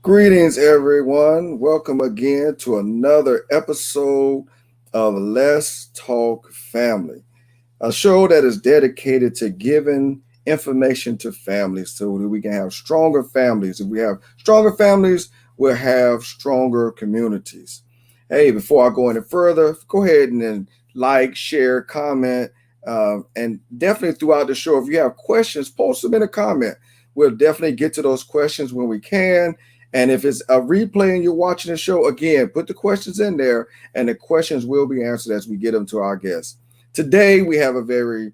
Greetings, everyone. Welcome again to another episode of Let's Talk Family, a show that is dedicated to giving information to families so that we can have stronger families. If we have stronger families, we'll have stronger communities. Hey, before I go any further, go ahead and then like, share, comment, and definitely throughout the show, if you have questions, post them in a comment. We'll definitely get to those questions when we can. And if it's a replay and you're watching the show, again, put the questions in there and the questions will be answered as we get them to our guests. Today, we have a very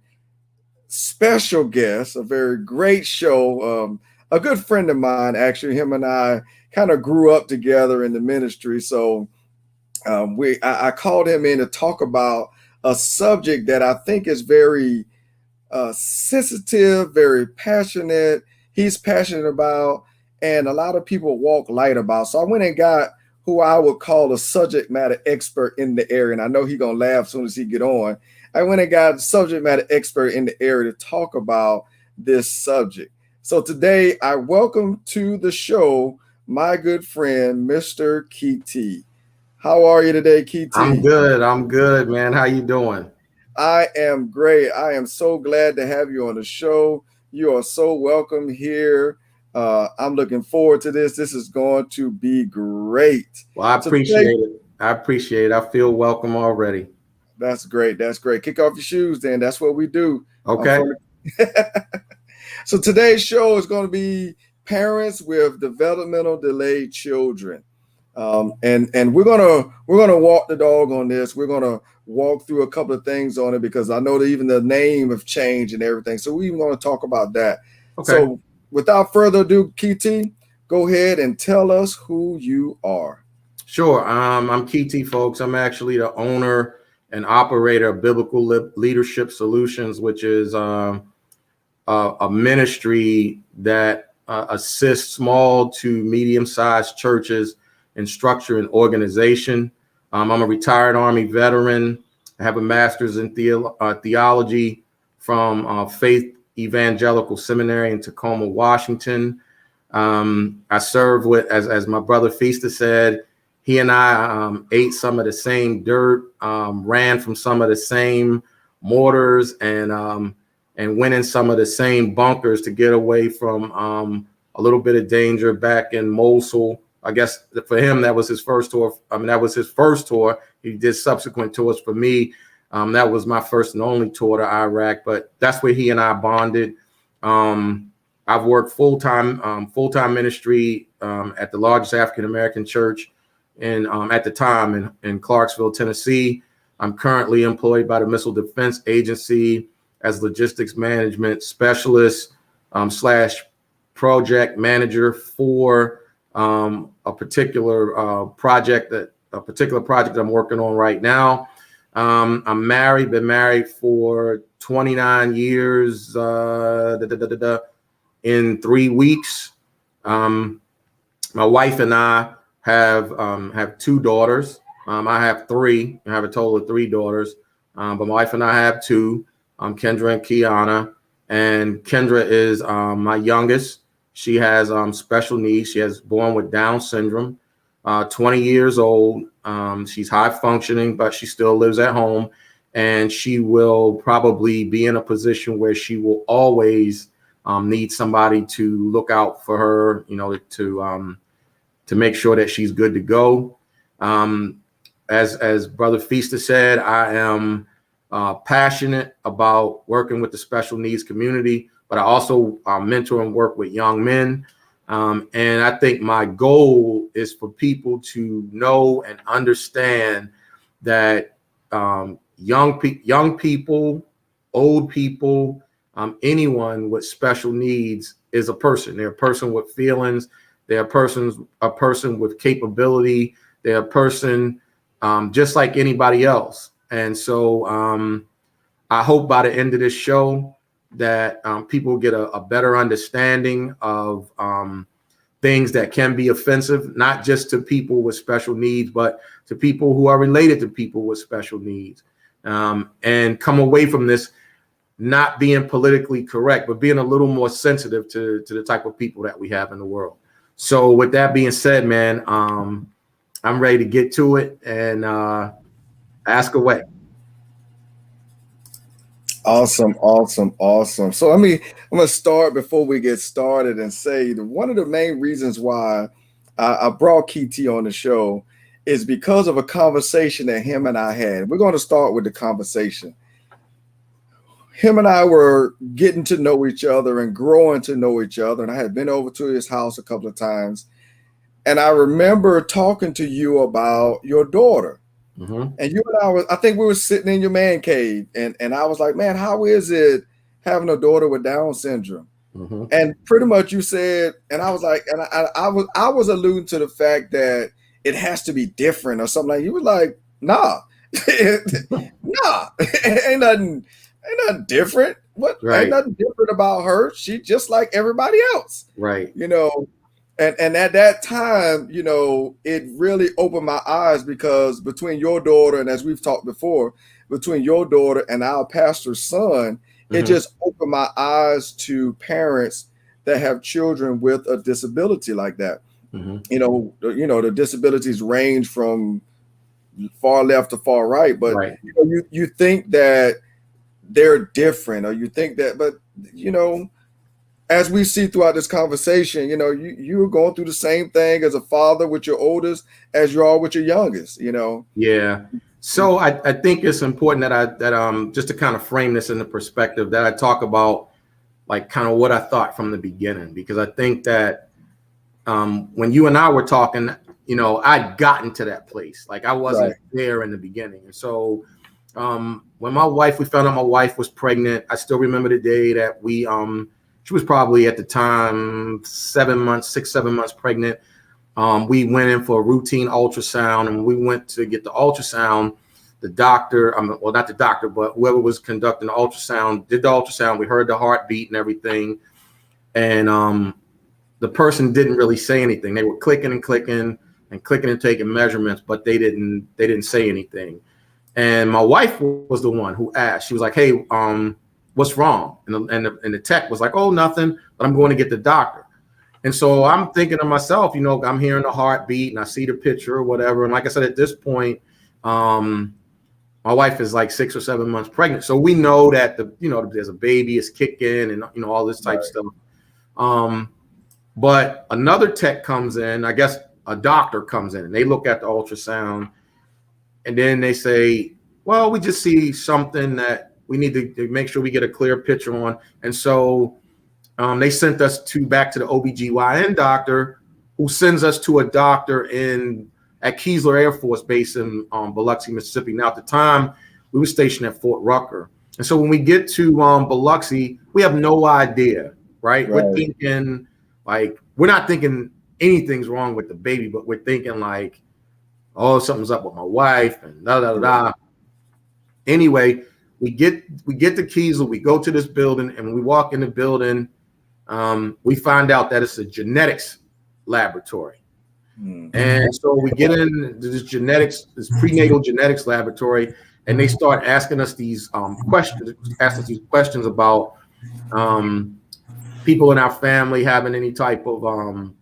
special guest, a very great show. A good friend of mine, actually, him and I kind of grew up together in the ministry. So I called him in to talk about a subject that I think is very sensitive, very passionate. He's passionate about, and a lot of people walk light about. So I went and got who I would call a subject matter expert in the area. And I know he's going to laugh as soon as he get on. I went and got a subject matter expert in the area to talk about this subject. So today I welcome to the show my good friend, Mr. Kiti. How are you today, Kiti? I'm good, man. How you doing? I am great. I am so glad to have you on the show. You are so welcome here. I'm looking forward to this. This is going to be great. Well, I appreciate it. I feel welcome already. That's great. That's great. Kick off your shoes then. That's what we do. Okay. So today's show is going to be parents with developmental delayed children. And we're gonna walk the dog on this. We're gonna walk through a couple of things on it because I know that even the name have changed and everything. So we even want to talk about that. Okay. So without further ado, Kiti, go ahead and tell us who you are. Sure. I'm Kiti Fowlkes. I'm actually the owner and operator of Biblical Leadership Solutions, which is a ministry that assists small to medium-sized churches in structure and organization. I'm a retired Army veteran. I have a master's in theology from Faith Evangelical Seminary in Tacoma, Washington. I served with, as my brother Feaster said, he and I ate some of the same dirt, ran from some of the same mortars, and went in some of the same bunkers to get away from a little bit of danger back in Mosul. I guess for him, that was his first tour. That was his first tour. He did subsequent tours for me. That was my first and only tour to Iraq, but that's where he and I bonded. I've worked full-time ministry at the largest African-American church at the time in Clarksville, Tennessee. I'm currently employed by the Missile Defense Agency as logistics management specialist / project manager for a particular project that I'm working on right now. I'm married, been married for 29 years in 3 weeks. My wife and I have 2 daughters. I have 3. I have a total of 3 daughters. But my wife and I have 2, Kendra and Kiana. And Kendra is my youngest. She has special needs. She has born with Down syndrome, 20 years old. She's high functioning, but she still lives at home. And she will probably be in a position where she will always need somebody to look out for her, to make sure that she's good to go. As Brother Feaster said, I am passionate about working with the special needs community, but I also mentor and work with young men. And I think my goal is for people to know and understand that young people, old people, anyone with special needs is a person. They're a person with feelings. They're a person with capability. They're a person just like anybody else. And so I hope by the end of this show that people get a better understanding of things that can be offensive, not just to people with special needs, but to people who are related to people with special needs, and come away from this not being politically correct, but being a little more sensitive to the type of people that we have in the world. So with that being said, man, I'm ready to get to it and ask away. Awesome. So I'm gonna start before we get started and say that one of the main reasons why I brought Kiti on the show is because of a conversation that him and I had. We're going to start with the conversation. Him and I were getting to know each other and growing to know each other, and I had been over to his house a couple of times, and I remember talking to you about your daughter. Mm-hmm. And you and I think we were sitting in your man cave, and I was like, man, how is it having a daughter with Down syndrome? Mm-hmm. And pretty much you said, and I was like, and I was alluding to the fact that it has to be different or something. Like you were like, nah, nah, ain't nothing different. What? Right. Ain't nothing different about her. She just like everybody else. Right. You know. And at that time, you know, it really opened my eyes because between your daughter and, as we've talked before, between your daughter and our pastor's son, it just opened my eyes to parents that have children with a disability like that. You know, the disabilities range from far left to far right, but you know, you think that they're different, or you think that, but you know, as we see throughout this conversation, you know, you're going through the same thing as a father with your oldest as you are with your youngest, you know. Yeah. So I think it's important that just to kind of frame this in the perspective that I talk about, like kind of what I thought from the beginning, because I think that when you and I were talking, you know, I'd gotten to that place. Like I wasn't there in the beginning. And so when we found out my wife was pregnant, I still remember the day that she was probably at the time 7 months, 6-7 months pregnant. We went in for a routine ultrasound, and when we went to get the ultrasound, the doctor, well, not the doctor, but whoever was conducting the ultrasound, did the ultrasound. We heard the heartbeat and everything. And the person didn't really say anything. They were clicking and taking measurements, but they didn't say anything. And my wife was the one who asked. She was like, hey, what's wrong? And the tech was like, oh, nothing, but I'm going to get the doctor. And so I'm thinking to myself, you know, I'm hearing the heartbeat and I see the picture or whatever. And like I said, at this point, my wife is like 6 or 7 months pregnant. So we know that there's a baby is kicking and, you know, all this type of stuff. But another tech comes in, I guess a doctor comes in, and they look at the ultrasound, and then they say, well, we just see something that we need to make sure we get a clear picture on. And so they sent us back to the OBGYN doctor, who sends us to a doctor at Keesler Air Force Base in Biloxi, Mississippi. Now, at the time, we were stationed at Fort Rucker. And so when we get to Biloxi, we have no idea, right? We're thinking, like, we're not thinking anything's wrong with the baby, but we're thinking like, oh, something's up with my wife and da-da-da-da. Anyway, we get to Keesler, we go to this building, and when we walk in the building, we find out that it's a genetics laboratory. And so we get into this prenatal genetics laboratory, and they start asking us these questions about people in our family having any type of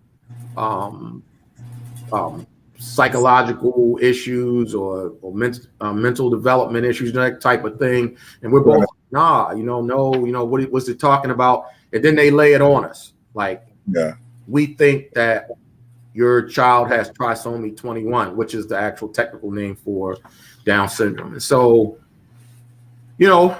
psychological issues or mental development issues, that type of thing. And we're both no, what's it talking about? And then they lay it on us. Like, we think that your child has trisomy 21, which is the actual technical name for Down syndrome. And so, you know,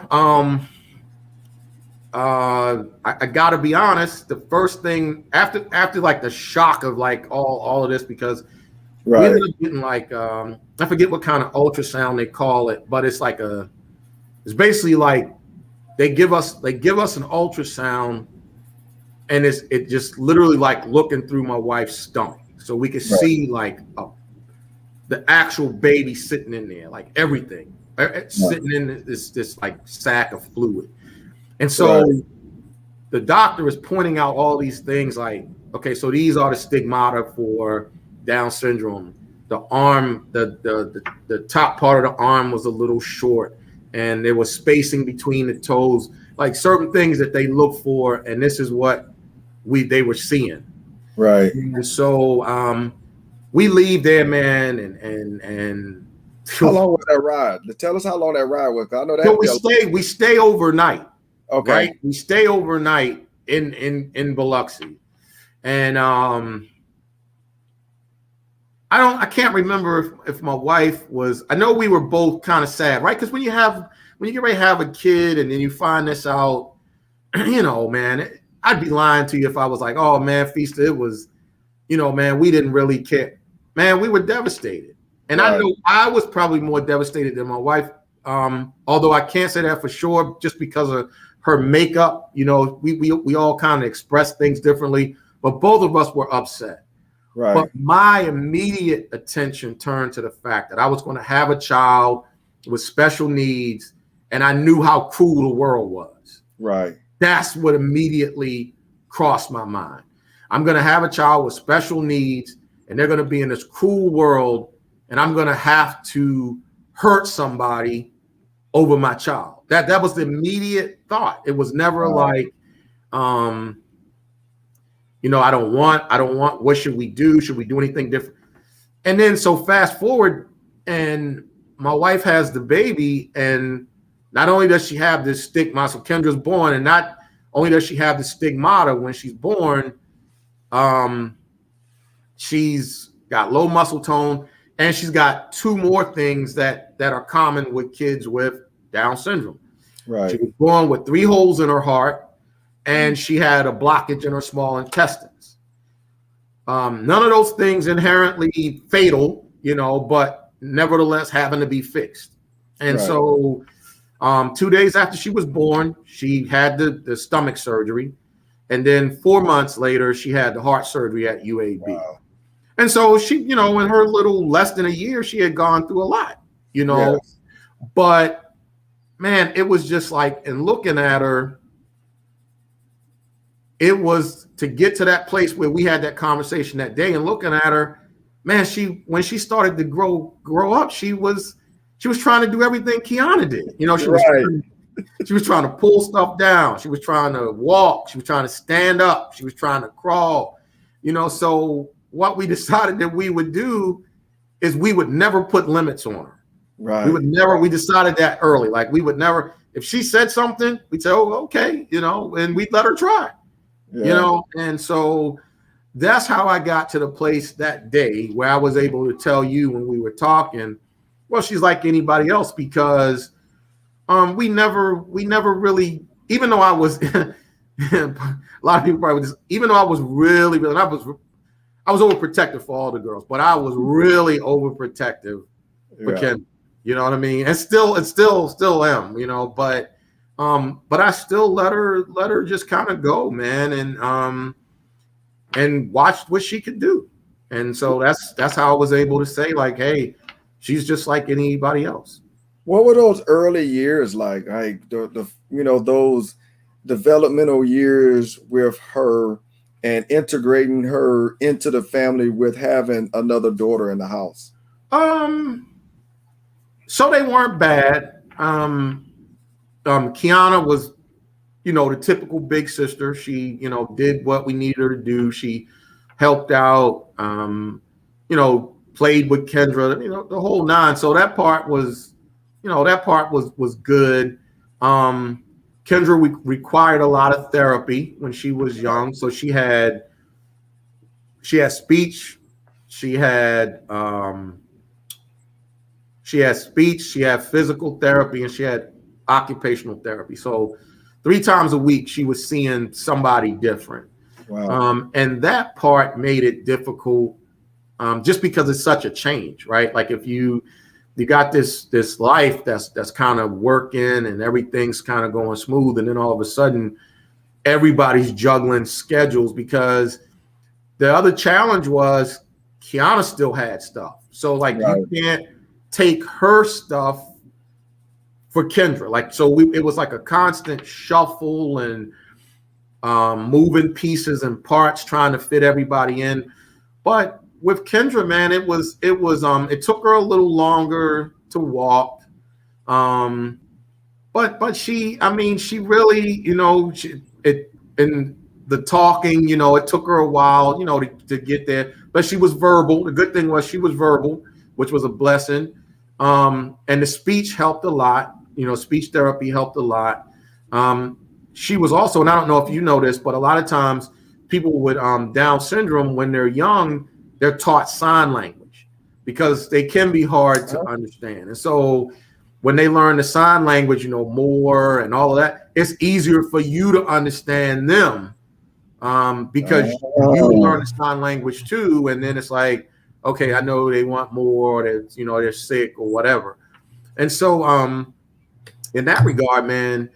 I gotta be honest, the first thing after like the shock of like all of this, because we ended up getting like I forget what kind of ultrasound they call it, but it's basically like they give us an ultrasound, and it just literally like looking through my wife's stomach, so we could see like the actual baby sitting in there, like everything. sitting in this like sack of fluid. And so the doctor is pointing out all these things like, okay, so these are the stigmata for Down syndrome. The arm, the top part of the arm was a little short, and there was spacing between the toes, like certain things that they look for, and this is what they were seeing. Right. And so we leave there, man, and how long was that ride? Tell us how long that ride was. I know that. So we stay overnight. Okay. Right? We stay overnight in Biloxi. And I can't remember if my wife was, I know we were both kind of sad, right? Because when you get ready to have a kid and then you find this out, you know, man, I'd be lying to you if I was like, oh man, Feaster, it was, you know, man, we didn't really care. Man, we were devastated. And I know I was probably more devastated than my wife. Although I can't say that for sure, just because of her makeup, you know, we all kind of express things differently, but both of us were upset. Right. But my immediate attention turned to the fact that I was going to have a child with special needs, and I knew how cruel the world was. Right. That's what immediately crossed my mind. I'm going to have a child with special needs, and they're going to be in this cruel world, and I'm going to have to hurt somebody over my child. That was the immediate thought. It was never like, you know, I don't want, what should we do? Should we do anything different? And then so fast forward, and my wife has the baby, and not only does she have this stigma, so Kendra's born, and not only does she have the stigmata when she's born, she's got low muscle tone, and she's got two more things that are common with kids with Down syndrome. Right. She was born with 3 holes in her heart, and she had a blockage in her small intestines. None of those things inherently fatal, you know, but nevertheless having to be fixed. And so 2 days after she was born, she had the stomach surgery. And then 4 months later, she had the heart surgery at UAB. Wow. And so she, you know, in her little less than a year, she had gone through a lot, you know. Yes. But man, it was just like, and looking at her, it was to get to that place where we had that conversation that day, and looking at her, man, when she started to grow up, she was trying to do everything Kiana did. You know, she was trying to pull stuff down. She was trying to walk. She was trying to stand up. She was trying to crawl, you know. So what we decided that we would do is we would never put limits on her. Right. We decided that early. Like, we would never, if she said something, we'd say, oh, okay, you know, and we'd let her try. Yeah. You know, and so that's how I got to the place that day where I was able to tell you when we were talking, well, she's like anybody else, because we never really, even though I was a lot of people probably just, even though I was really I was overprotective for all the girls, but I was really overprotective for Ken. You know what I mean? And still am, you know, but I still let her just kind of go, man, and watched what she could do. And so that's how I was able to say, like, hey, she's just like anybody else. What were those early years like? Like the you know, those developmental years with her and integrating her into the family with having another daughter in the house? So they weren't bad. Kiana was, you know, the typical big sister. She, you know, did what we needed her to do. She helped out, you know, played with Kendra, you know, the whole nine. So that part was, you know, was good. Kendra required a lot of therapy when she was young. So she had speech, she had speech, she had physical therapy, and she had occupational therapy. So 3 times a week she was seeing somebody different. Wow. And that part made it difficult, just because it's such a change, right? Like, if you got this life that's kind of working and everything's kind of going smooth, and then all of a sudden everybody's juggling schedules, because the other challenge was Kiana still had stuff. So like, you can't take her stuff for Kendra. Like, so it was like a constant shuffle and moving pieces and parts, trying to fit everybody in. But with Kendra, man, it it took her a little longer to walk. But she, I mean, she really, in the talking, it took her a while, to get there. But she was verbal. The good thing was she was verbal, which was a blessing. And the speech helped a lot. Speech therapy helped a lot. She was also, and I don't know if you know this, but a lot of times people with Down syndrome, when they're young, they're taught sign language because they can be hard to understand. And so when they learn the sign language, more and all of that, it's easier for you to understand them because you learn the sign language too. And then it's like, okay, I know they want more, or they're sick or whatever. And so in that regard, man,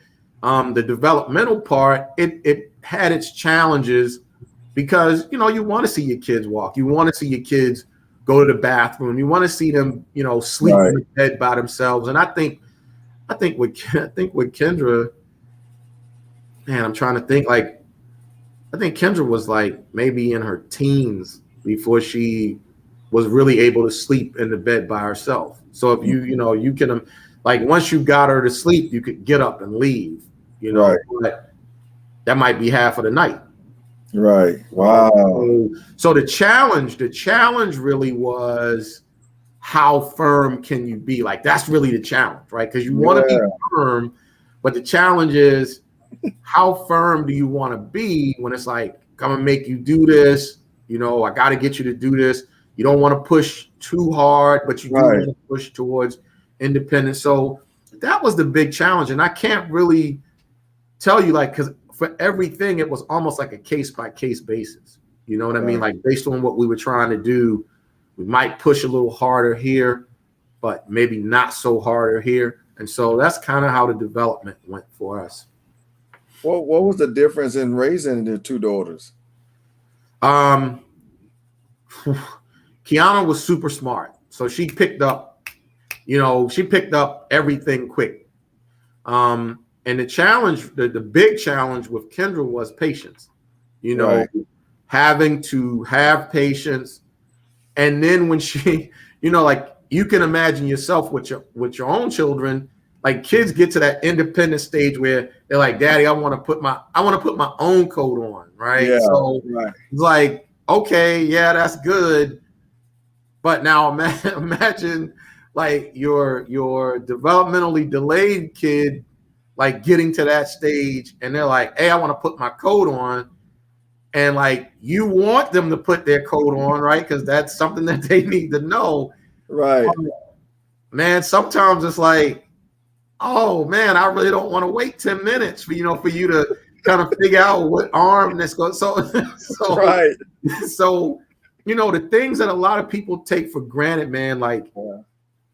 the developmental part, it had its challenges because, you want to see your kids walk. You want to see your kids go to the bathroom. You want to see them, sleep in the bed by themselves. And I think with Kendra, man, I'm trying to think, like, I think Kendra was like maybe in her teens before she was really able to sleep in the bed by herself. So if you can, like, once you got her to sleep, you could get up and leave, but that might be half of the night. Right. Wow. So the challenge really was, how firm can you be? Like, that's really the challenge, right? Because you want to be firm, but the challenge is, how firm do you want to be when it's like, I'm gonna make you do this, I got to get you to do this. You don't want to push too hard, but you do want to push towards independence. So that was the big challenge. And I can't really tell you, like, because for everything, it was almost like a case-by-case basis. You know what I mean? Like, based on what we were trying to do, we might push a little harder here, but maybe not so harder here. And so that's kind of how the development went for us. What was the difference in raising the two daughters? Kiana was super smart. So she picked up everything quick. And the challenge, the big challenge with Kendra was patience, having to have patience. And then when she, like, you can imagine yourself with your own children, like, kids get to that independent stage where they're like, Daddy, I want to put my own coat on. Right. Yeah, so it's like, okay, yeah, that's good. But now imagine like your developmentally delayed kid, like, getting to that stage and they're like, hey, I want to put my coat on. And like, you want them to put their coat on, right? Because that's something that they need to know. Right. Man, sometimes it's like, oh man, I really don't want to wait 10 minutes for you to kind of figure out what arm that's going. So right. So, the things that a lot of people take for granted, man, like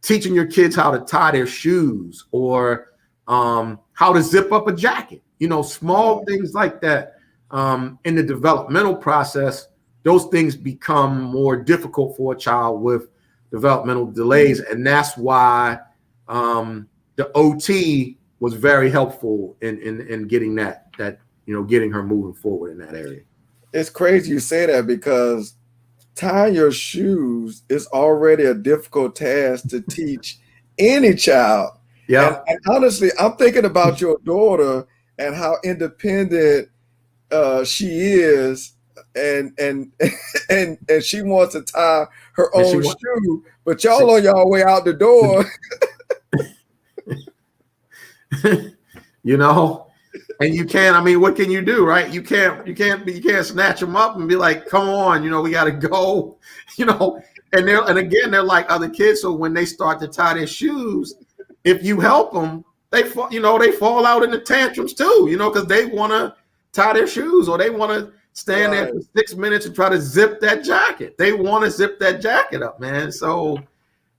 teaching your kids how to tie their shoes or how to zip up a jacket, small things like that. In the developmental process, those things become more difficult for a child with developmental delays. And that's why the OT was very helpful in getting that getting her moving forward in that area. It's crazy you say that, because tying your shoes is already a difficult task to teach any child. Yeah. And honestly, I'm thinking about your daughter and how independent she is, and she wants to tie her own shoe, but y'all on y'all way out the door. And you can't, I mean, what can you do, right? You can't snatch them up and be like, come on, we got to go, and again, they're like other kids. So when they start to tie their shoes, if you help them, they fall out in the tantrums too, because they want to tie their shoes, or they want to stand there for 6 minutes and try to zip that jacket. They want to zip that jacket up, man. So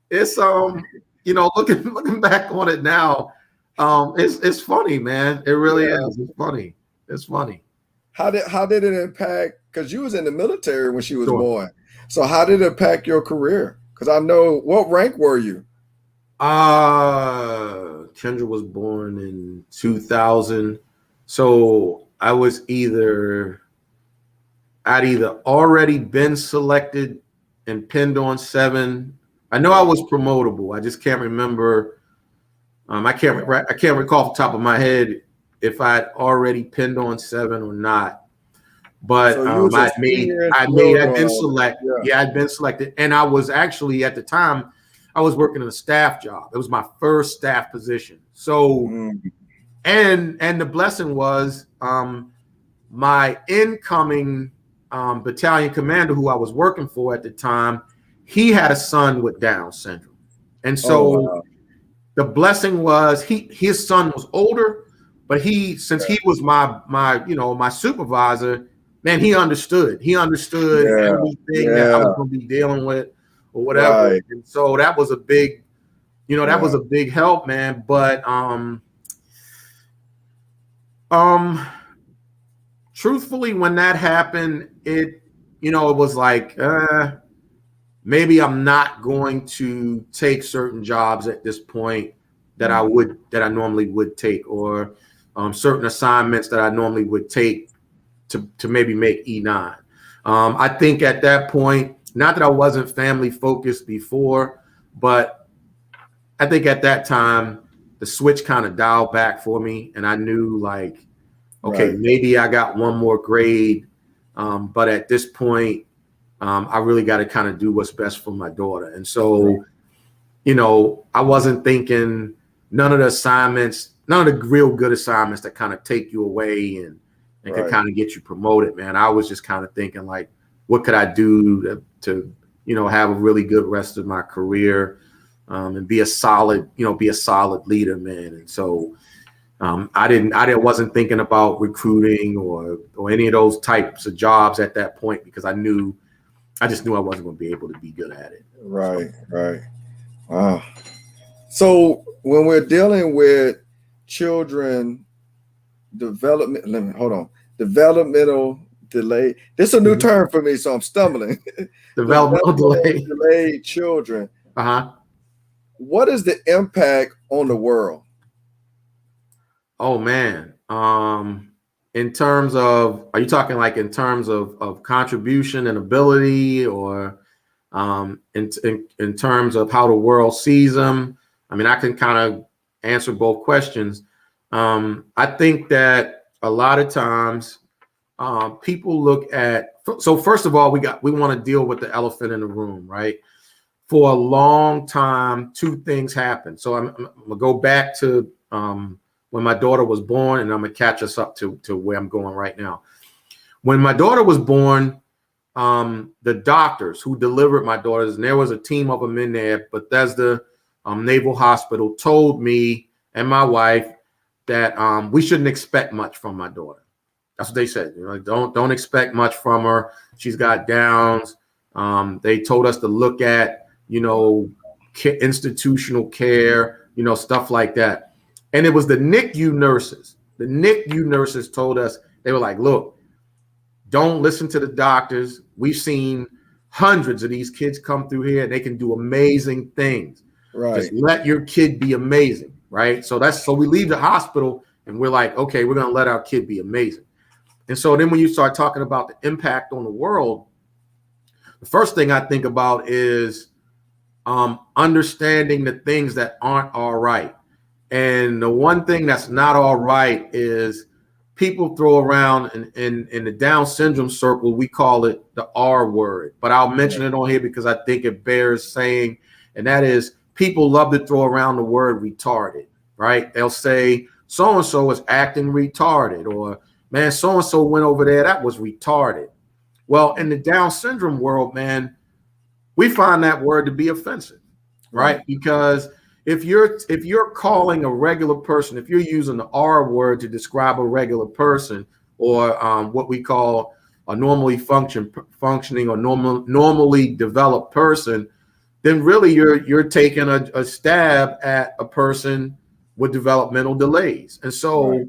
it's looking back on it now, it's funny, man. It really is. It's funny. It's funny. How did it impact? Because you was in the military when she was born. So how did it impact your career? Because I know, what rank were you? Kendra was born in 2000. So I'd either already been selected and pinned on 7. I know I was promotable. I just can't remember. I can't recall off the top of my head if I'd already pinned on 7 or not. But So you was a senior in I'd been all that. selected. Yeah, I'd been selected. And I was actually at the time, I was working a staff job. It was my first staff position. So and the blessing was my incoming battalion commander who I was working for at the time, he had a son with Down syndrome. And so the blessing was his son was older, but since he was my supervisor, man, he understood. He understood everything that I was going to be dealing with or whatever. Right. And so that was a big, that was a big help, man. But truthfully, when that happened, it was like, maybe I'm not going to take certain jobs at this point that I normally would take, or certain assignments that I normally would take to maybe make E9. I think at that point, not that I wasn't family focused before, but I think at that time the switch kind of dialed back for me, and I knew like, okay, maybe I got one more grade, but at this point, I really got to kind of do what's best for my daughter. And so, I wasn't thinking none of the real good assignments that kind of take you away and can kind of get you promoted, man. I was just kind of thinking like, what could I do to have a really good rest of my career, and be a solid leader, man. And so, I wasn't thinking about recruiting or any of those types of jobs at that point, because I just knew I wasn't going to be able to be good at it. Right. Wow. So when we're dealing with children developmental delay. This is a new term for me, so I'm stumbling. Developmental delayed children. What is the impact on the world? Oh man. In terms of, are you talking like in terms of contribution and ability, or in terms of how the world sees them? I mean, I can kind of answer both questions. I think that a lot of times people look at, so first of all, we want to deal with the elephant in the room, right? For a long time, two things happened. So I'm gonna go back to when my daughter was born, and I'm gonna catch us up to where I'm going right now. When my daughter was born, the doctors who delivered my daughters, and there was a team of them in there, Bethesda Naval Hospital, told me and my wife that we shouldn't expect much from my daughter. That's what they said. Don't expect much from her. She's got Downs. They told us to look at, institutional care, stuff like that. And it was the NICU nurses. The NICU nurses told us, they were like, look, don't listen to the doctors. We've seen hundreds of these kids come through here, and they can do amazing things. Right. Just let your kid be amazing, right? So we leave the hospital and we're like, okay, we're going to let our kid be amazing. And so then when you start talking about the impact on the world, the first thing I think about is understanding the things that aren't all right. And the one thing that's not all right is people throw around in the Down syndrome circle, we call it the R word, but I'll mention it on here because I think it bears saying, and that is, people love to throw around the word retarded, right? They'll say, so-and-so is acting retarded, or man, so-and-so went over there, that was retarded. Well, in the Down syndrome world, man, we find that word to be offensive, right? Because if you're calling a regular person, if you're using the R word to describe a regular person, or what we call a normally functioning or normally developed person, then really you're taking a stab at a person with developmental delays. And so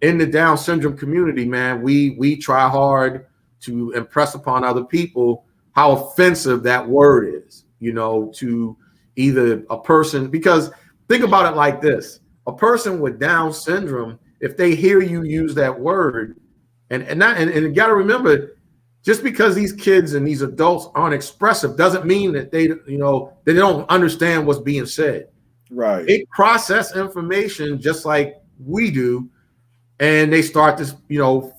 in the Down syndrome community, man, we try hard to impress upon other people how offensive that word is, to either a person, because think about it like this: a person with Down syndrome, if they hear you use that word, and you got to remember, just because these kids and these adults aren't expressive doesn't mean that they don't understand what's being said. Right. They process information just like we do, and they start to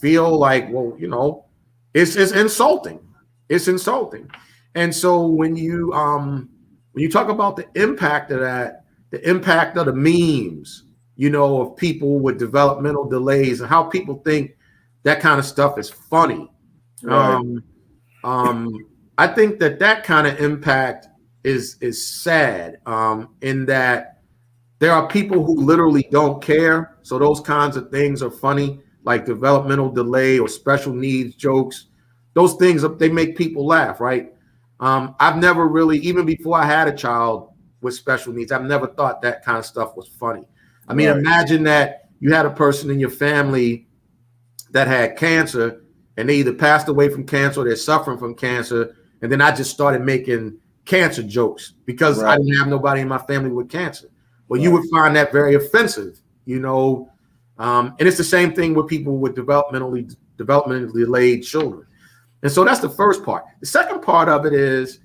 feel like, well, it's insulting. It's insulting. And so when you talk about the impact of that, the impact of the memes, of people with developmental delays and how people think that kind of stuff is funny. Right. I think that kind of impact is sad, in that there are people who literally don't care. So those kinds of things are funny, like developmental delay or special needs jokes. Those things, they make people laugh, right? I've never really, even before I had a child with special needs, I've never thought that kind of stuff was funny. I mean, Right. imagine that you had a person in your family that had cancer, and they either passed away from cancer or they're suffering from cancer. And then I just started making cancer jokes because I didn't have nobody in my family with cancer. Well, you would find that very offensive, and it's the same thing with people with developmentally delayed children. And so that's the first part. The second part of it is,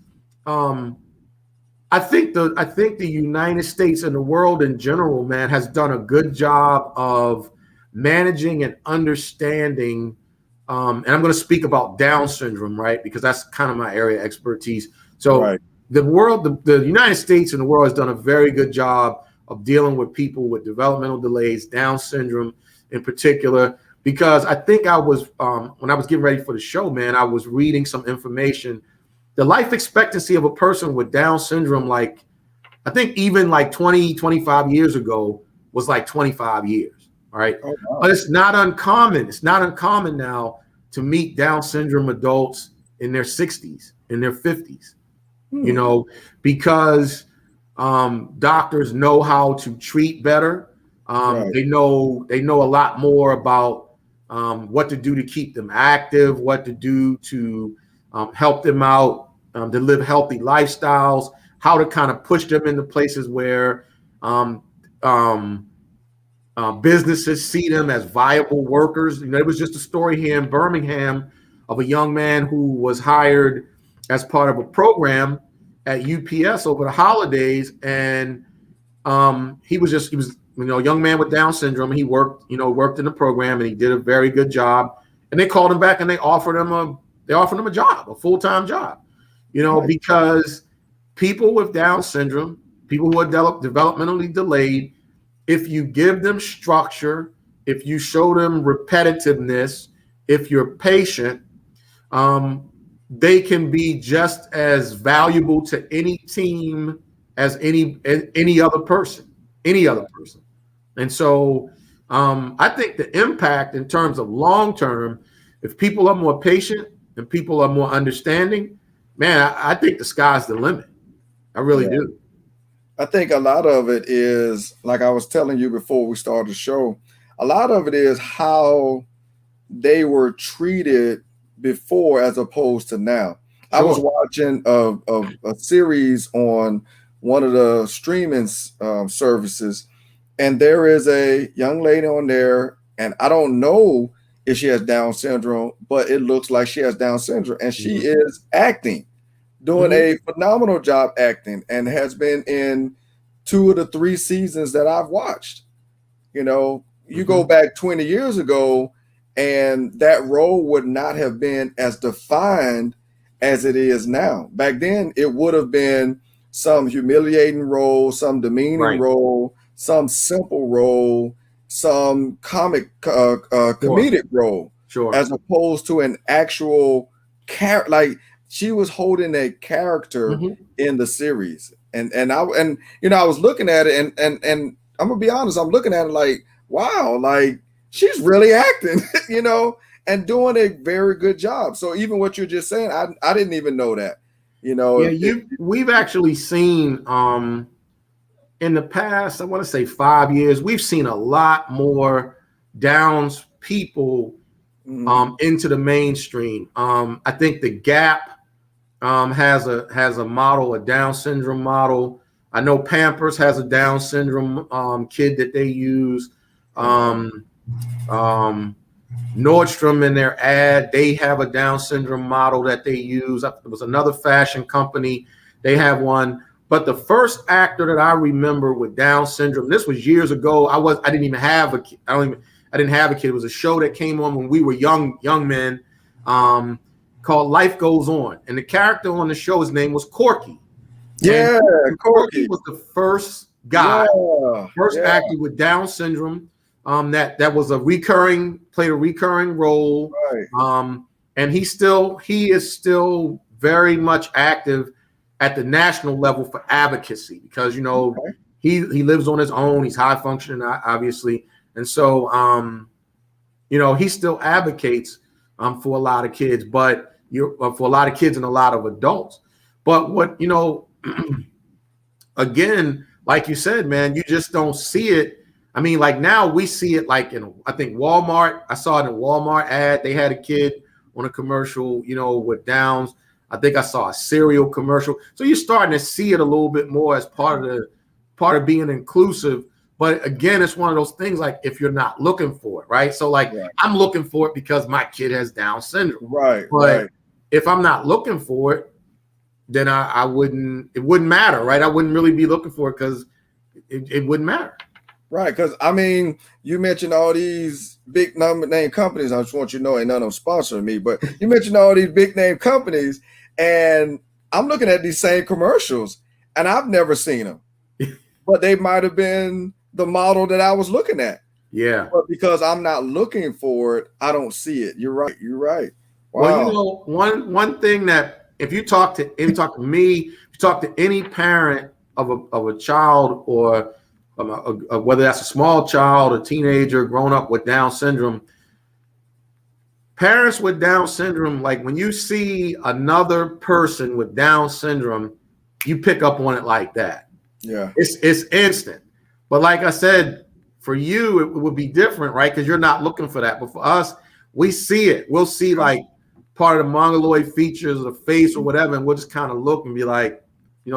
I think the United States and the world in general, man, has done a good job of managing and understanding. And I'm going to speak about Down syndrome, right? Because that's kind of my area of expertise. So the United States and the world has done a very good job of dealing with people with developmental delays, Down syndrome in particular. Because I think when I was getting ready for the show, man, I was reading some information. The life expectancy of a person with Down syndrome, like I think even like 20, 25 years ago, was like 25 years. All right. Oh, wow. But it's not uncommon. It's not uncommon now to meet Down syndrome adults in their 60s, in their 50s, because doctors know how to treat better. They know a lot more about what to do to keep them active, what to do to help them out, to live healthy lifestyles, how to kind of push them into places where businesses see them as viable workers. There was just a story here in Birmingham of a young man who was hired as part of a program at UPS over the holidays, and he was a young man with Down syndrome. He worked in the program, and he did a very good job. And they called him back and they offered him a job, a full-time job, because people with Down syndrome, people who are developmentally delayed, if you give them structure, if you show them repetitiveness, if you're patient, they can be just as valuable to any team as any other person. And so I think the impact in terms of long term, if people are more patient and people are more understanding, man, I think the sky's the limit. I really do. I think a lot of it is, like I was telling you before we started the show, a lot of it is how they were treated before as opposed to now. Sure. I was watching a series on one of the streaming services, and there is a young lady on there, and I don't know if she has Down syndrome, but it looks like she has Down syndrome, and she is acting, doing a phenomenal job acting, and has been in 2 of the 3 seasons that I've watched. You go back 20 years ago, and that role would not have been as defined as it is now. Back then, it would have been some humiliating role, some demeaning role, some simple role, some comedic role, as opposed to an actual character. Like, she was holding a character in the series, and I was looking at it, and I'm gonna be honest, I'm looking at it like, wow, like she's really acting, and doing a very good job. So even what you're just saying, I didn't even know that. We've actually seen in the past, I want to say 5 years, we've seen a lot more Downs people into the mainstream. I think the Gap has a model, a Down syndrome model. I know Pampers has a Down syndrome kid that they use. Nordstrom in their ad, they have a Down syndrome model that they use. There was another fashion company, they have one. But the first actor that I remember with Down syndrome, this was years ago. I didn't even have a kid. I didn't have a kid. It was a show that came on when we were young men, called Life Goes On, and the character on the show, his name was Corky. Yeah, and Corky was the first guy, yeah. actor with Down syndrome. That was played a recurring role. Right. And he is still very much active at the national level for advocacy, because he lives on his own. He's high functioning, obviously, and so he still advocates for a lot of kids, but for a lot of kids and a lot of adults. But what again, like you said, man, you just don't see it. I mean, like now we see it like in, I think, Walmart. I saw it in a Walmart ad. They had a kid on a commercial, with Downs. I think I saw a cereal commercial. So you're starting to see it a little bit more as part of being inclusive. But again, it's one of those things, like, if you're not looking for it, right? So like, I'm looking for it because my kid has Down syndrome. Right. But if I'm not looking for it, then it wouldn't matter, right? I wouldn't really be looking for it because it wouldn't matter. Right, because I mean, you mentioned all these big name companies. I just want you to know, ain't none of them sponsoring me, but you mentioned all these big name companies, and I'm looking at these same commercials, and I've never seen them, but they might have been the model that I was looking at. Yeah, but because I'm not looking for it, I don't see it. You're right. Well, Wow. one thing that if you talk to me, if you talk to any parent of a child, or whether that's a small child, a teenager, grown up with Down syndrome, parents with Down syndrome, like when you see another person with Down syndrome, you pick up on it like that. Yeah, it's instant. But like I said, for you, it would be different, right? Because you're not looking for that. But for us, we see it. We'll see like part of the mongoloid features of the face or whatever, and we'll just kind of look and be like,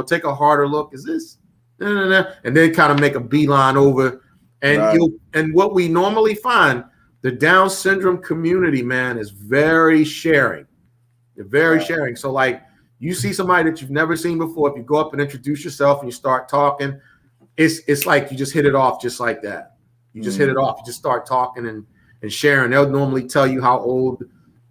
take a harder look. Is this? And then kind of make a beeline over. And and what we normally find, the Down syndrome community, man, is very sharing. They're very sharing. So like, you see somebody that you've never seen before, if you go up and introduce yourself and you start talking, it's like you just hit it off just like that. You just hit it off. You just start talking and sharing. They'll normally tell you how old,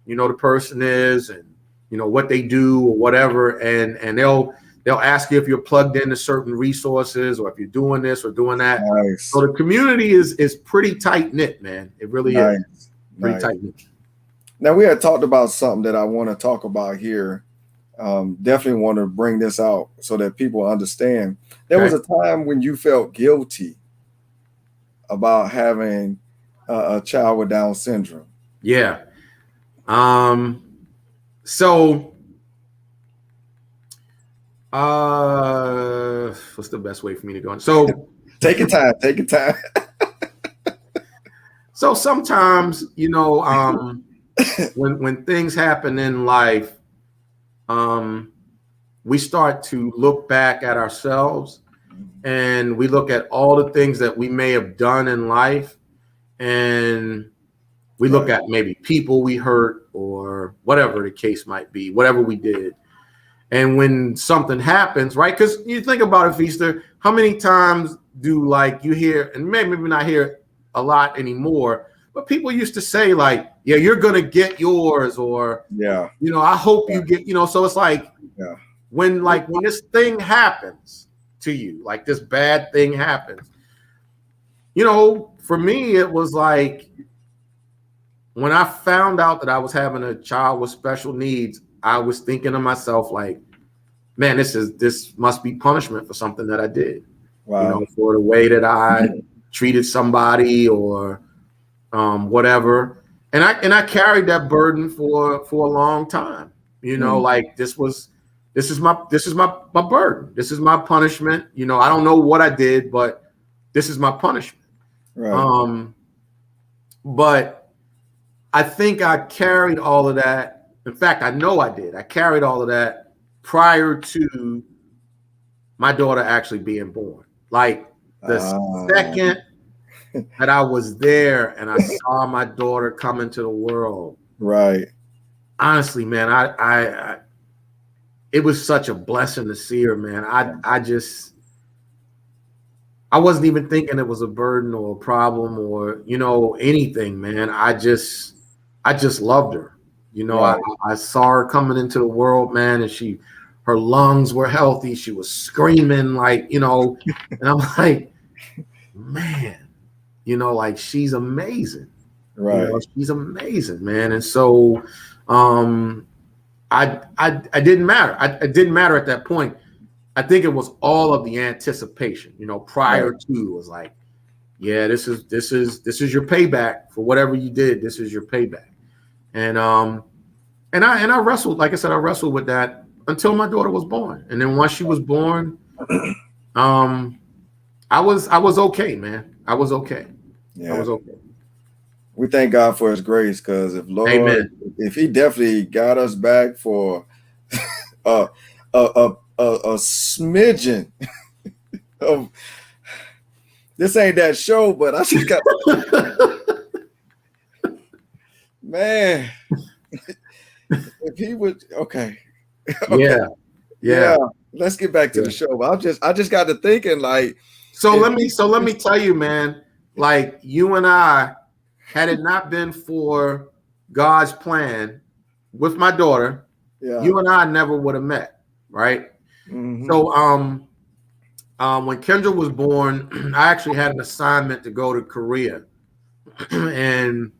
the person is, and what they do or whatever, and they'll ask you if you're plugged into certain resources or if you're doing this or doing that. Nice. So the community is pretty tight knit, man. It really is pretty tight knit. Now, we had talked about something that I want to talk about here. Definitely want to bring this out so that people understand. There was a time when you felt guilty about having a child with Down syndrome. Yeah. So what's the best way for me to go on? So take your time. So sometimes, when things happen in life, we start to look back at ourselves, and we look at all the things that we may have done in life, and we look at maybe people we hurt or whatever the case might be, whatever we did. And when something happens, right? Because you think about it, Feaster, how many times do like you hear, and maybe not hear it a lot anymore, but people used to say like, yeah, you're going to get yours, or, I hope you get, so it's like, when this thing happens to you, like this bad thing happens, for me, it was like, when I found out that I was having a child with special needs, I was thinking to myself, like, man, this must be punishment for something that I did. Wow. For the way that I treated somebody or whatever. And I carried that burden for a long time. Like this is my burden. This is my punishment. I don't know what I did, but this is my punishment. Right. But I think I carried all of that. In fact, I know I did. I carried all of that prior to my daughter actually being born. Like the second that I was there and I saw my daughter come into the world. Right. Honestly, man, I it was such a blessing to see her, man. I wasn't even thinking it was a burden or a problem or, anything, man. I just loved her. Right. I saw her coming into the world, man, and her lungs were healthy. She was screaming and I'm like, man, like she's amazing. Right. She's amazing, man. And so I didn't matter. It didn't matter at that point. I think it was all of the anticipation, prior to was like, yeah, this is your payback for whatever you did. This is your payback. And I wrestled, like I said, I wrestled with that until my daughter was born. And then once she was born, I was okay, man. I was okay. Yeah. I was okay. We thank God for his grace, because Amen. if he definitely got us back for a smidgen of, this ain't that show, but I just got man. If he would, okay. Yeah. Let's get back to the show. But I just got to thinking, like, let me tell you, man, like you and I, had it not been for God's plan with my daughter, you and I never would have met, right? Mm-hmm. So when Kendra was born, I actually had an assignment to go to Korea. And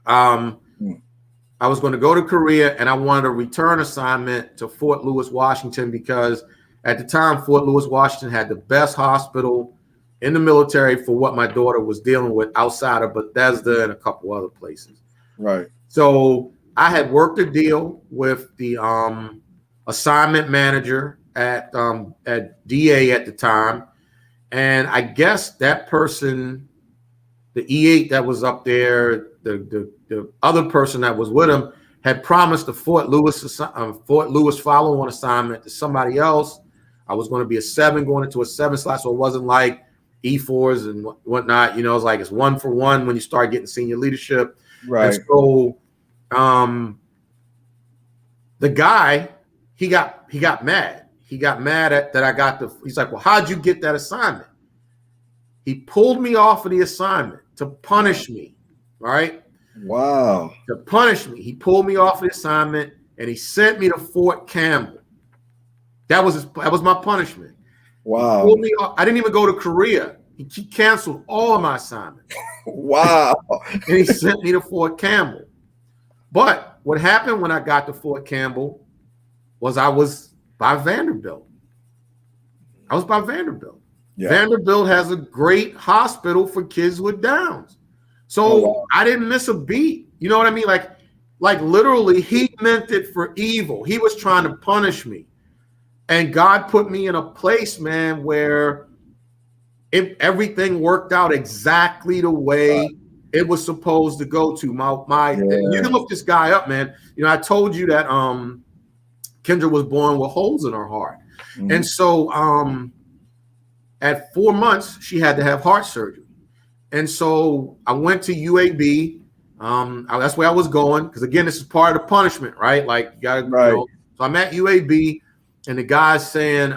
I was going to go to Korea, and I wanted a return assignment to Fort Lewis, Washington, because at the time, Fort Lewis, Washington had the best hospital in the military for what my daughter was dealing with outside of Bethesda and a couple other places. Right. So I had worked a deal with the assignment manager at DA at the time. And I guess that person, the E8 that was up there, the other person that was with him, had promised a Fort Lewis follow-on assignment to somebody else. I was going to be a 7 going into a 7 slot, so it wasn't like E4s and whatnot. It's like it's 1 for 1 when you start getting senior leadership. Right. And so the guy, he got mad. He got mad at that I got he's like, well, how'd you get that assignment? He pulled me off of the assignment to punish me, right? Wow. To punish me. He pulled me off the assignment and he sent me to Fort Campbell. That was my punishment. Wow. He pulled me off. I didn't even go to Korea. He canceled all of my assignments. Wow. And he sent me to Fort Campbell. But what happened when I got to Fort Campbell was I was by Vanderbilt. Yeah. Vanderbilt has a great hospital for kids with Downs. So I didn't miss a beat. You know what I mean? Like literally, he meant it for evil. He was trying to punish me. And God put me in a place, man, where everything worked out exactly the way it was supposed to go to. You can look this guy up, man. I told you that Kendra was born with holes in her heart. Mm-hmm. And so at 4 months, she had to have heart surgery. And so I went to UAB. That's where I was going. Because again, this is part of the punishment, right? Like you gotta, so I'm at UAB, and the guy's saying,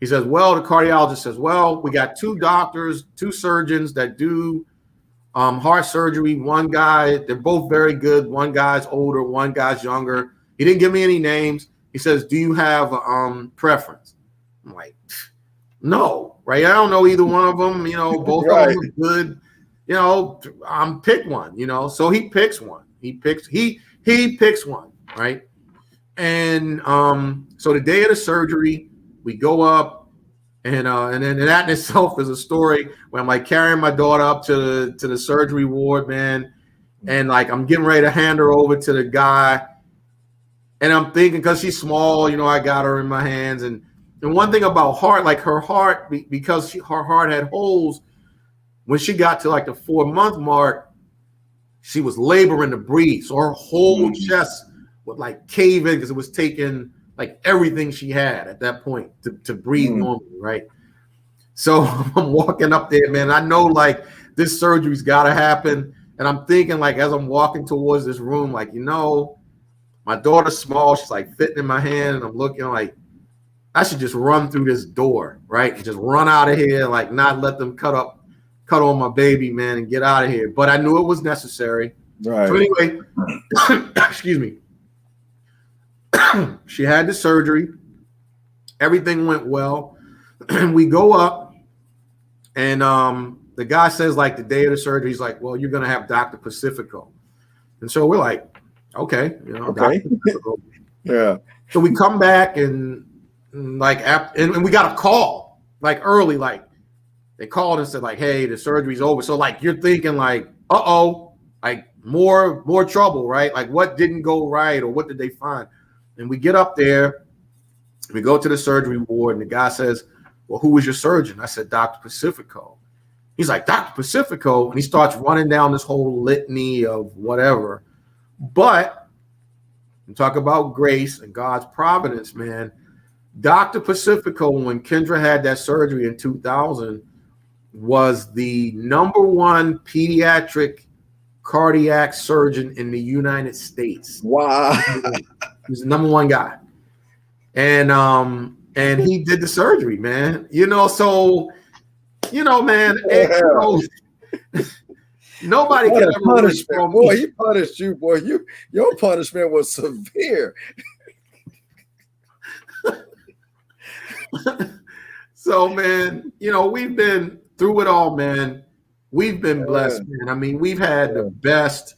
he says, well, the cardiologist says, well, we got 2 doctors, 2 surgeons that do heart surgery. One guy, they're both very good. One guy's older, one guy's younger. He didn't give me any names. He says, do you have preference? I'm like, no, right? I don't know either one of them. Both of them are good. Pick one. So he picks one. He picks one, right? And so the day of the surgery, we go up, and then that in itself is a story where I'm like carrying my daughter up to the surgery ward, man, and like I'm getting ready to hand her over to the guy, and I'm thinking, because she's small, I got her in my hands, and one thing about heart, like her heart, because her heart had holes, when she got to like the 4-month mark, she was laboring to breathe, so her whole chest would like cave in because it was taking like everything she had at that point to breathe normally, right? So I'm walking up there, man. I know like this surgery's got to happen. And I'm thinking like, as I'm walking towards this room, like, my daughter's small. She's like fitting in my hand. And I'm looking like, I should just run through this door, right? And just run out of here, like not let them cut on my baby, man, and get out of here. But I knew it was necessary. Right. So anyway, excuse me. She had the surgery. Everything went well. We go up, and the guy says, like, the day of the surgery, he's like, well, you're going to have Dr. Pacifico. And so we're like, okay, Okay. Dr. Pacifico. Yeah. So we come back and we got a call like early, like they called and said like, hey, the surgery's over. So like you're thinking like, like more trouble, right? Like what didn't go right or what did they find? And we get up there, we go to the surgery ward, and the guy says, well, who was your surgeon? I said, Dr. Pacifico. He's like, Dr. Pacifico, and he starts running down this whole litany of whatever. But talk about grace and God's providence, man. Dr. Pacifico, when Kendra had that surgery in 2000, was the #1 pediatric cardiac surgeon in the United States. Wow. He's the #1 guy. And he did the surgery, man. So, man, nobody can ever punishment. Boy, he punished you, boy. Your punishment was severe. So, man, we've been through it all, man. We've been blessed, man. I mean, we've had the best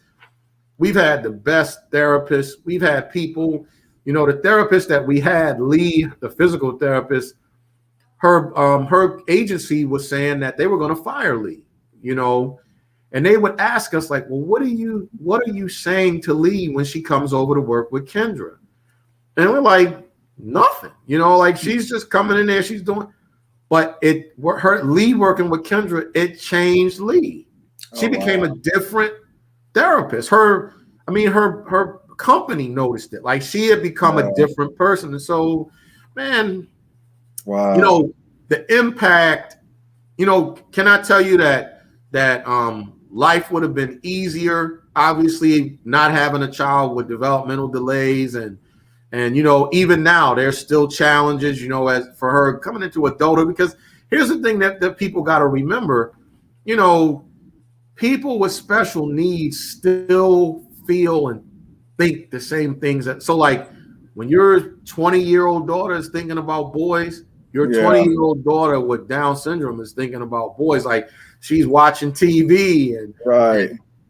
therapists. We've had people, the therapist that we had, Lee, the physical therapist, her agency was saying that they were going to fire Lee, and they would ask us like, well, what are you saying to Lee when she comes over to work with Kendra? And we're like, nothing, like she's just coming in there, she's doing. But her Lee working with Kendra, it changed Lee. She became a different therapist. Her company noticed it. Like she had become a different person. And so, man, the impact, can I tell you that life would have been easier, obviously, not having a child with developmental delays and even now there's still challenges, as for her coming into adulthood, because here's the thing that people got to remember, people with special needs still feel and think the same things. So like when your 20-year-old daughter is thinking about boys, your 20-year-old daughter with Down syndrome is thinking about boys. Like she's watching TV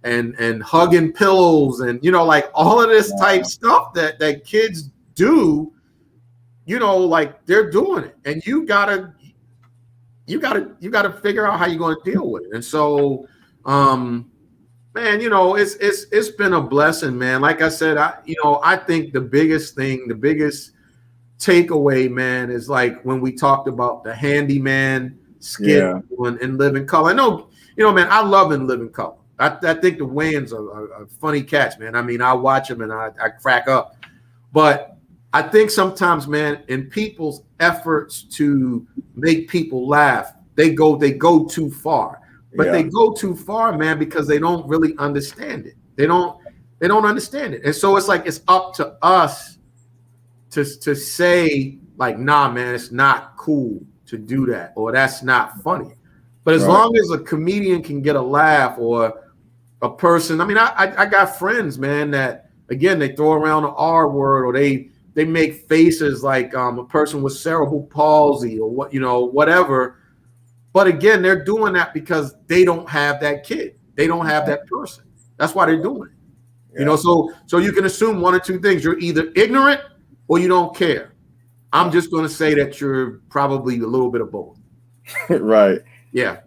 and hugging pillows and like all of this type stuff that kids do, like they're doing it, and you gotta figure out how you're going to deal with it. And so man, it's been a blessing, man. Like I said, I think the biggest takeaway, man, is like when we talked about the handyman skin and Living Color. I know, man, I love In Living Color. I think the Wayans are funny cats, man. I mean, I watch them and I crack up. But I think sometimes, man, in people's efforts to make people laugh, they go too far. But they go too far, man, because they don't really understand it. They don't understand it. And so it's like it's up to us to say, like, nah, man, it's not cool to do that, or that's not funny. But as long as a comedian can get a laugh, or a person, I mean, I got friends, man, that again they throw around the R word, or they make faces like a person with cerebral palsy or whatever. But again, they're doing that because they don't have that kid. They don't have that person. That's why they're doing it. So you can assume one or two things. You're either ignorant or you don't care. I'm just going to say that you're probably a little bit of both. Right. Yeah.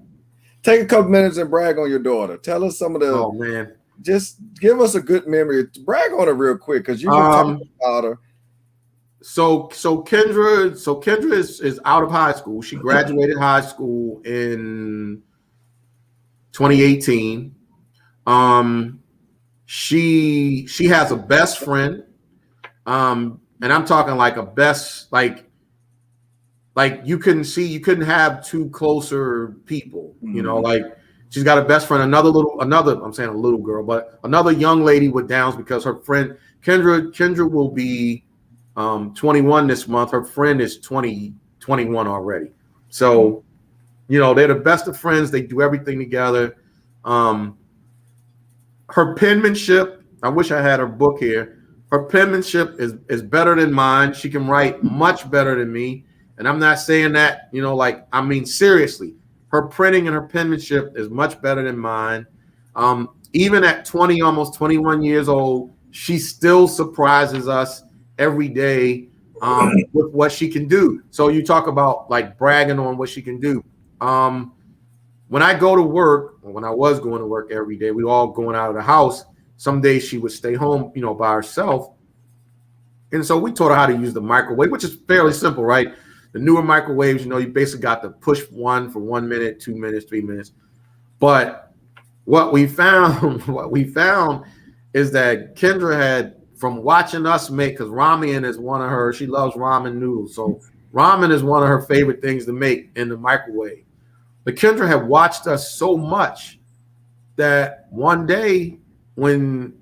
Take a couple minutes and brag on your daughter. Tell us some of the. Oh man. Just give us a good memory. Brag on her real quick, because you've been talking about her. So Kendra is out of high school. She graduated high school in 2018. She has a best friend. and I'm talking like a best, like you couldn't have two closer people, you know, like she's got a best friend, I'm saying a little girl, but another young lady with Downs, because her friend Kendra will be 21 this month. Her friend is 21 already. So, you know, they're the best of friends. They do everything together. Her penmanship, I wish I had her book here. Her penmanship is better than mine. She can write much better than me. And I'm not saying that, you know, like, I mean, seriously, her printing and her penmanship is much better than mine. Even at 20, almost 21 years old, she still surprises us every day with what she can do. So you talk about like bragging on what she can do. When I go to work, or when I was going to work every day, we were all going out of the house. Some days she would stay home, you know, by herself. And so we taught her how to use the microwave, which is fairly simple, right? The newer microwaves, you know, you basically got to push one for 1 minute, 2 minutes, 3 minutes. But what we found is that Kendra had, from watching us make, because ramen is one of her, she loves ramen noodles. So ramen is one of her favorite things to make in the microwave. But Kendra had watched us so much that one day when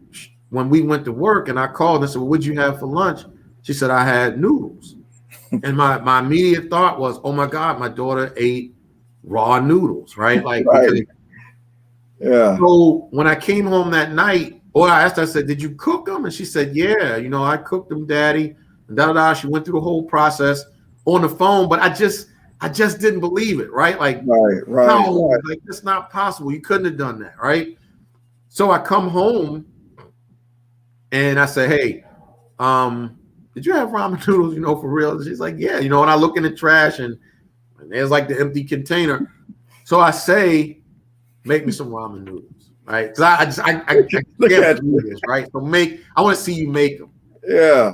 we went to work and I called and said, well, what'd you have for lunch? She said, I had noodles. And my immediate thought was, oh my God, my daughter ate raw noodles, right? Like, right. Yeah. So when I came home that night, or I asked her, I said, did you cook them? And she said, yeah, you know, I cooked them, Daddy. And She went through the whole process on the phone, but I just didn't believe it, right? Like, no, like, that's not possible. You couldn't have done that, right? So I come home and I say, hey, did you have ramen noodles, you know, for real? And she's like, yeah, you know, and I look in the trash and there's like the empty container. So I say, make me some ramen noodles, right? Because I can't do this, right? So I want to see you make them. Yeah.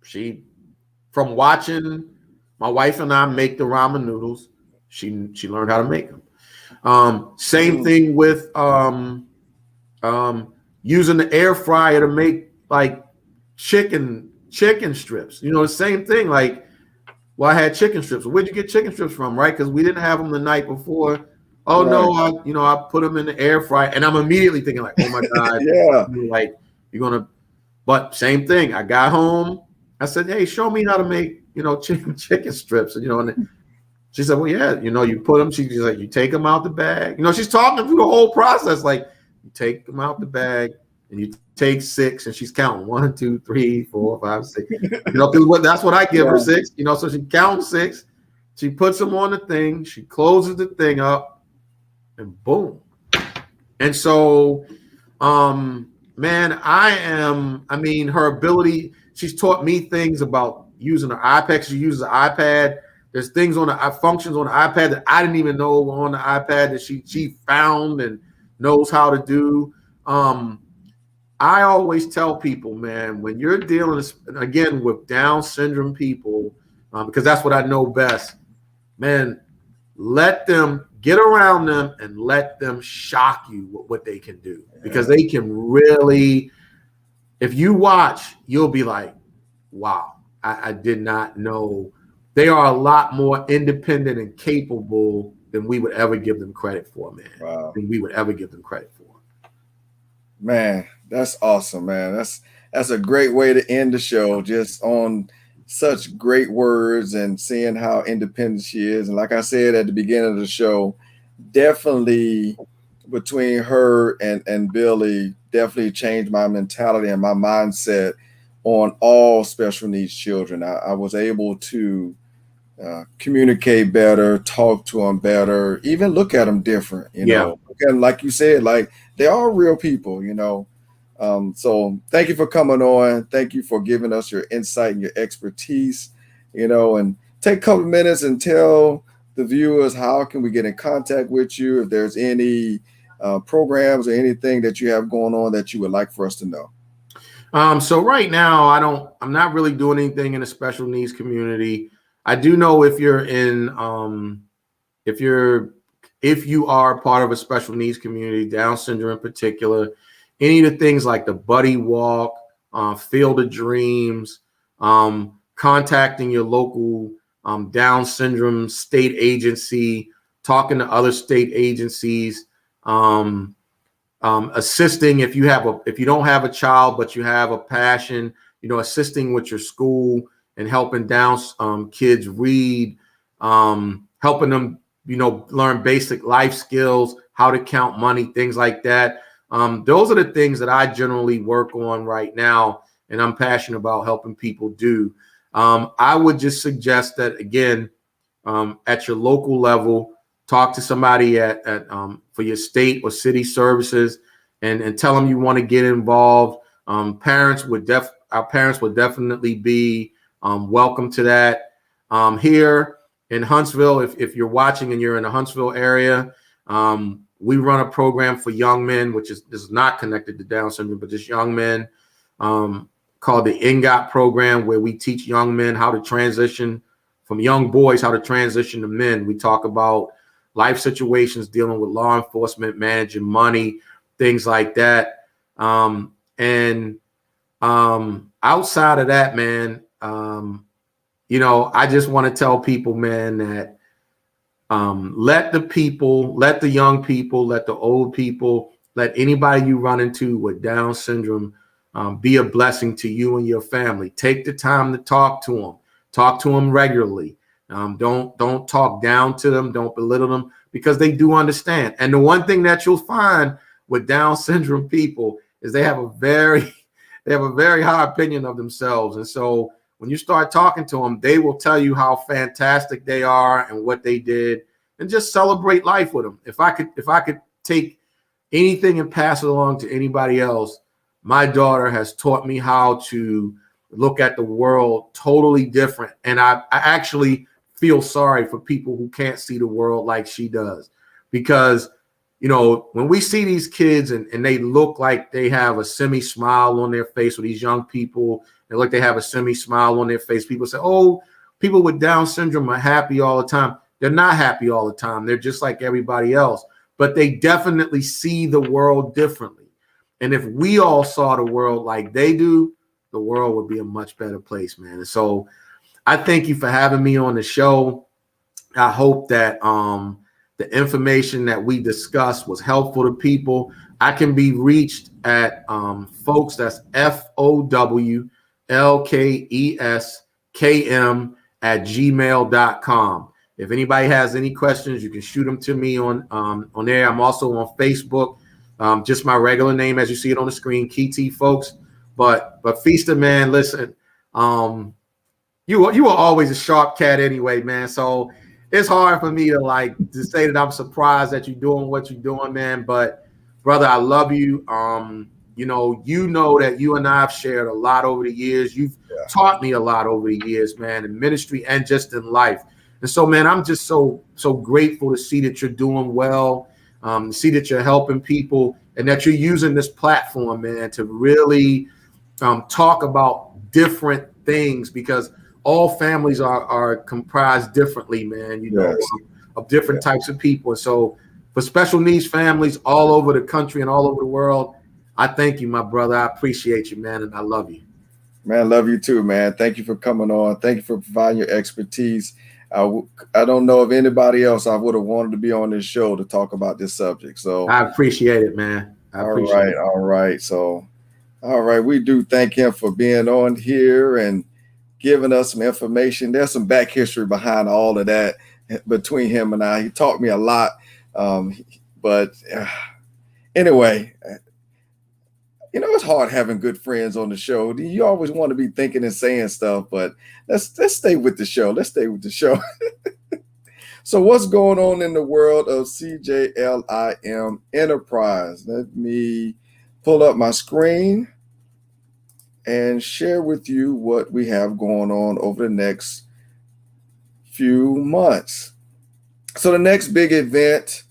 She, from watching my wife and I make the ramen noodles, she learned how to make them. Same thing with using the air fryer to make like chicken strips. You know, the same thing. Like, well, I had chicken strips. Where'd you get chicken strips from, right? Because we didn't have them the night before. Oh no, I put them in the air fryer, and I'm immediately thinking like, oh my God, yeah, like you're gonna. But same thing. I got home. I said, hey, show me how to make, you know, chicken strips. And, you know, and she said, well, yeah, you know, you put them. She's like, you take them out the bag. You know, she's talking through the whole process. Like, you take them out the bag, and you take 6, and she's counting 1, 2, 3, 4, 5, 6. You know, because that's what I give her, 6. You know, so she counts 6. She puts them on the thing. She closes the thing up. And boom. And so, man, I mean, her ability, she's taught me things about using her iPad. She uses the iPad. There's things on the functions on the iPad that I didn't even know were on the iPad that she found and knows how to do. I always tell people, man, when you're dealing, again, with Down syndrome people, because that's what I know best, man, let them get around them and let them shock you with what they can do, because they can really, if you watch, you'll be like, wow, I did not know. They are a lot more independent and capable than we would ever give them credit for, man. Wow. Than we would ever give them credit for. Man, that's awesome, man. That's a great way to end the show, just on such great words and seeing how independent she is. And like I said at the beginning of the show, definitely between her and Billy, definitely changed my mentality and my mindset on all special needs children. I was able to communicate better, talk to them better, even look at them different, you know. And like you said, like, they are real people, you know. So thank you for coming on. Thank you for giving us your insight and your expertise, you know, and take a couple of minutes and tell the viewers how can we get in contact with you, if there's any programs or anything that you have going on that you would like for us to know. So right now, I'm not really doing anything in the special needs community. I do know if you're in, if you are part of a special needs community, Down syndrome in particular, any of the things like the buddy walk, Field of Dreams, contacting your local Down syndrome state agency, talking to other state agencies, assisting if you don't have a child but you have a passion, assisting with your school and helping Down kids read, helping them learn basic life skills, how to count money, things like that. Those are the things that I generally work on right now, and I'm passionate about helping people do. I would just suggest that, again, at your local level, talk to somebody at for your state or city services, and tell them you want to get involved. Our parents would definitely be welcome to that. Here in Huntsville, if you're watching and you're in the Huntsville area, we run a program for young men, which is not connected to Down syndrome, but just young men, called the NGOT program, where we teach young men how to transition from young boys, how to transition to men. We talk about life situations, dealing with law enforcement, managing money, things like that. Outside of that, man, I just want to tell people, man, that let the young people, let the old people, let anybody you run into with Down syndrome be a blessing to you and your family. Take the time to talk to them. Talk to them regularly. Don't talk down to them. Don't belittle them, because they do understand. And the one thing that you'll find with Down syndrome people is they have a very high opinion of themselves. And so when you start talking to them, they will tell you how fantastic they are and what they did, and just celebrate life with them. If I could take anything and pass it along to anybody else, my daughter has taught me how to look at the world totally different. And I actually feel sorry for people who can't see the world like she does, because when we see these kids and they look like they have a semi smile on their face, or these young people, they look like they have a semi smile on their face, people say, oh, people with Down syndrome are happy all the time. They're not happy all the time. They're just like everybody else, but they definitely see the world differently. And if we all saw the world like they do, the world would be a much better place, man. And so I thank you for having me on the show. I hope that the information that we discussed was helpful to people. I can be reached at folks, that's FOWLKESKM@gmail.com. If anybody has any questions, you can shoot them to me on there. I'm also on Facebook, just my regular name as you see it on the screen, Kiti Fowlkes. But Feaster, man, listen, you were always a sharp cat anyway, man. So it's hard for me to say that I'm surprised that you're doing what you're doing, man. But brother, I love you. You know that you and I have shared a lot over the years. You've taught me a lot over the years, man, in ministry and just in life. And so, man, I'm just so grateful to see that you're doing well, see that you're helping people, and that you're using this platform, man, to really talk about different things, because all families are comprised differently, man, of different types of people. And so for special needs families all over the country and all over the world, I thank you, my brother. I appreciate you, man, and I love you. Man, I love you too, man. Thank you for coming on. Thank you for providing your expertise. I don't know if anybody else I would have wanted to be on this show to talk about this subject. So I appreciate it, man. All right. So, all right. We do thank him for being on here and giving us some information. There's some back history behind all of that between him and I. He taught me a lot. But anyway, it's hard having good friends on the show. You always want to be thinking and saying stuff, but let's stay with the show. So what's going on in the world of CJLIM Enterprise? Let me pull up my screen and share with you what we have going on over the next few months. So the next big event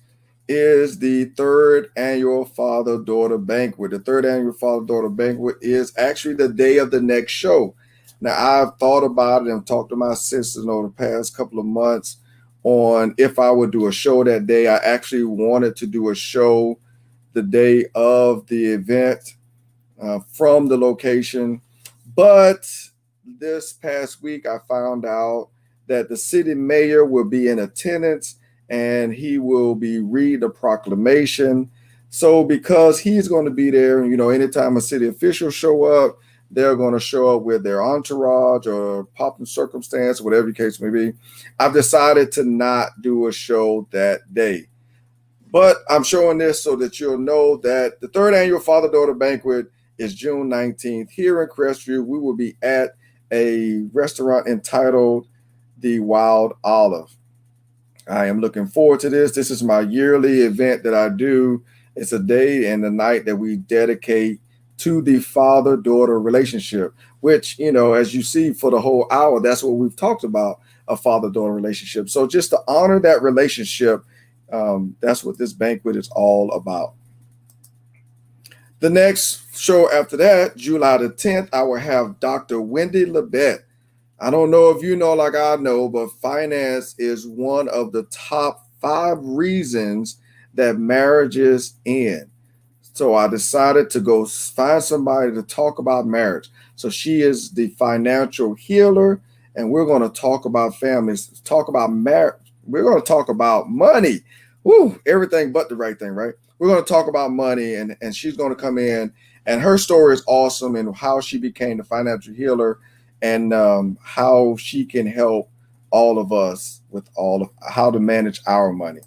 is the third annual Father-Daughter Banquet. The third annual Father-Daughter Banquet is actually the day of the next show. Now, I've thought about it and talked to my sisters over the past couple of months on if I would do a show that day. I actually wanted to do a show the day of the event, from the location. But this past week, I found out that the city mayor will be in attendance and he will be reading the proclamation. So because he's going to be there, anytime a city official show up, they're going to show up with their entourage or popping circumstance, whatever the case may be. I've decided to not do a show that day. But I'm showing this so that you'll know that the third annual Father-Daughter Banquet is June 19th here in Crestview. We will be at a restaurant entitled The Wild Olive. I am looking forward to this. This is my yearly event that I do. It's a day and a night that we dedicate to the father-daughter relationship, which, as you see for the whole hour, that's what we've talked about, a father-daughter relationship. So just to honor that relationship, that's what this banquet is all about. The next show after that, July the 10th, I will have Dr. Wendy Labette. I don't know if you know like I know, but finance is one of the top 5 reasons that marriages end. So I decided to go find somebody to talk about marriage. So she is the financial healer, and we're going to talk about families, talk about marriage. We're going to talk about money. Woo, everything but the right thing, right? We're going to talk about money, and she's going to come in, and her story is awesome, and how she became the financial healer, and how she can help all of us with all of how to manage our money.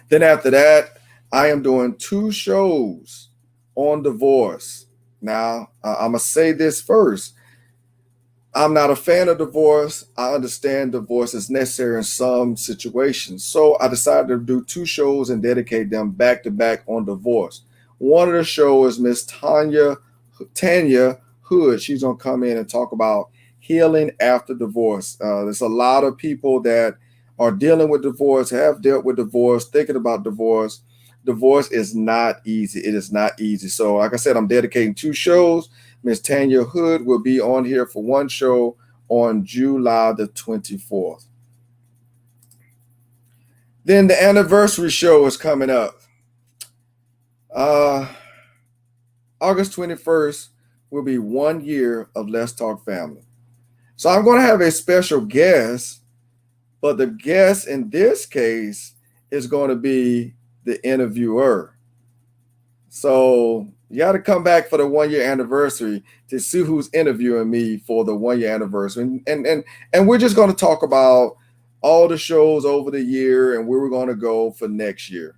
Then after that, I am doing 2 shows on divorce. Now, I'm going to say this first. I'm not a fan of divorce. I understand divorce is necessary in some situations. So I decided to do 2 shows and dedicate them back to back on divorce. One of the shows is Miss Tanya Hood. She's going to come in and talk about healing after divorce. There's a lot of people that are dealing with divorce, have dealt with divorce, thinking about divorce. Divorce is not easy. It is not easy. So like I said, I'm dedicating 2 shows. Miss Tanya Hood will be on here for 1 show on July the 24th. Then the anniversary show is coming up. August 21st will be 1 year of Let's Talk Family. So I'm going to have a special guest, but the guest in this case is going to be the interviewer. So you got to come back for the 1 year anniversary to see who's interviewing me for the 1 year anniversary. And we're just going to talk about all the shows over the year and where we're going to go for next year.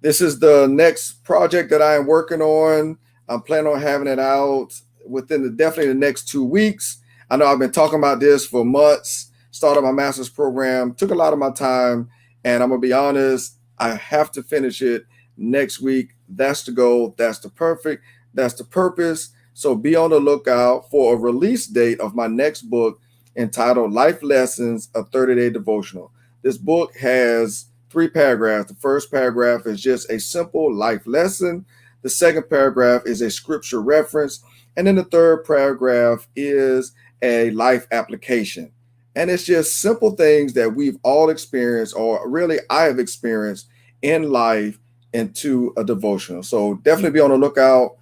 This is the next project that I am working on. I'm planning on having it out within definitely the next 2 weeks. I know I've been talking about this for months. Started my master's program, took a lot of my time, and I'm going to be honest, I have to finish it next week. That's the goal. That's the purpose. So be on the lookout for a release date of my next book entitled Life Lessons, a 30-Day Devotional. This book has 3 paragraphs. The first paragraph is just a simple life lesson. The second paragraph is a scripture reference. And then the third paragraph is a life application. And it's just simple things that we've all experienced, or really I have experienced in life, into a devotional. So definitely be on the lookout.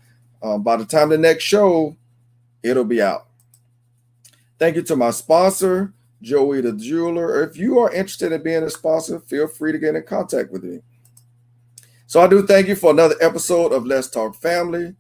By the time the next show, it'll be out. Thank you to my sponsor, Joey the Jeweler. If you are interested in being a sponsor, feel free to get in contact with me. So I do thank you for another episode of Let's Talk Family,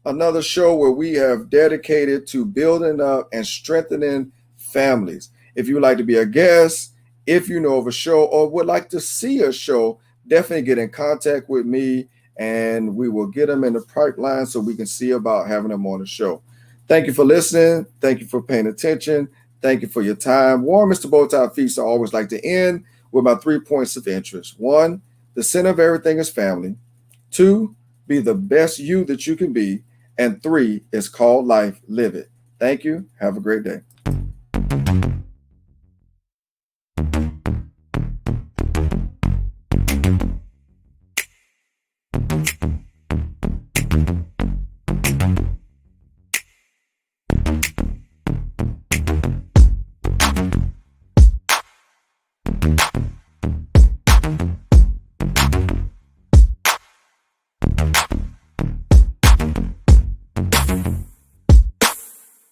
another show where we have dedicated to building up and strengthening families. If you would like to be a guest, if you know of a show or would like to see a show, definitely get in contact with me and we will get them in the pipeline so we can see about having them on the show. Thank you for listening. Thank you for paying attention. Thank you for your time. Warren Mr. Bowtie Feast, I always like to end with my 3 points of interest. 1, the center of everything is family. 2, be the best you that you can be. And 3, it's called life. Live it. Thank you. Have a great day.